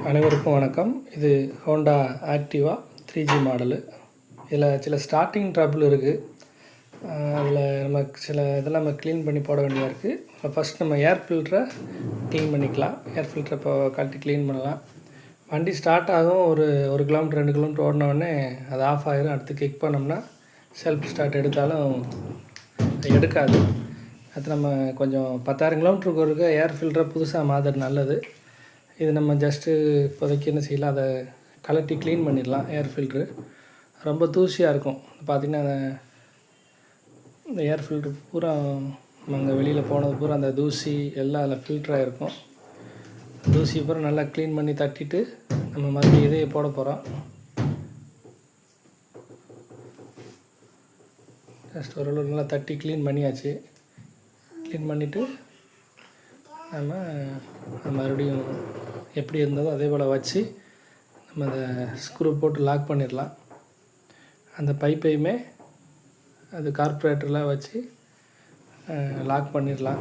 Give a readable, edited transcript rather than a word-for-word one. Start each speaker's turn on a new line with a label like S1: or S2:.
S1: அனைவருக்கும் வணக்கம். இது ஹோண்டா ஆக்டிவா 3G மாடலு. இதில் சில ஸ்டார்டிங் ட்ரபிள் இருக்குது. அதில் இதெல்லாம் நம்ம க்ளீன் பண்ணி போட வேண்டியதாக இருக்குது. ஃபஸ்ட் நம்ம ஏர் ஃபில்டரை க்ளீன் பண்ணிக்கலாம். ஏர் ஃபில்டரை இப்போ கழட்டி க்ளீன் பண்ணலாம். வண்டி ஸ்டார்ட் ஆகும். ஒரு கிலோமீட்டர் 2 கிலோமீட்டர் ஓடினோடனே அது ஆஃப் ஆகிரும். அடுத்து கிக் பண்ணோம்னா செல்ஃப் ஸ்டார்ட் எடுத்தாலும் எடுக்காது. அது நம்ம கொஞ்சம் 10,000 கிலோமீட்டருக்கு ஒருக்க ஏர் ஃபில்டரை புதுசாக மாற்றுறது நல்லது. இது நம்ம ஜஸ்ட்டு இப்போதைக்கு என்ன செய்யலாம், அதை கலட்டி க்ளீன் பண்ணிடலாம். ஏர் ஃபில்ட்ரு ரொம்ப தூசியாக இருக்கும். பார்த்திங்கன்னா இந்த ஏர் ஃபில்ட்ரு பூரா அங்கே வெளியில் போனது பூரா அந்த தூசி எல்லாம் அதில் ஃபில்ட்ராக இருக்கும். தூசி பூரா நல்லா க்ளீன் பண்ணி தட்டிட்டு நம்ம மறுபடியும் இதையே போட போகிறோம். ஜஸ்ட் ஓரளவு நல்லா தட்டி க்ளீன் பண்ணியாச்சு. க்ளீன் பண்ணிவிட்டு நம்ம மறுபடியும் எப்படி இருந்ததோ அதே போல் வச்சு நம்ம அதை ஸ்க்ரூ போட்டு லாக் பண்ணிடலாம். அந்த பைப்பையுமே அது கார்பரேட்டரில் வச்சு லாக் பண்ணிடலாம்.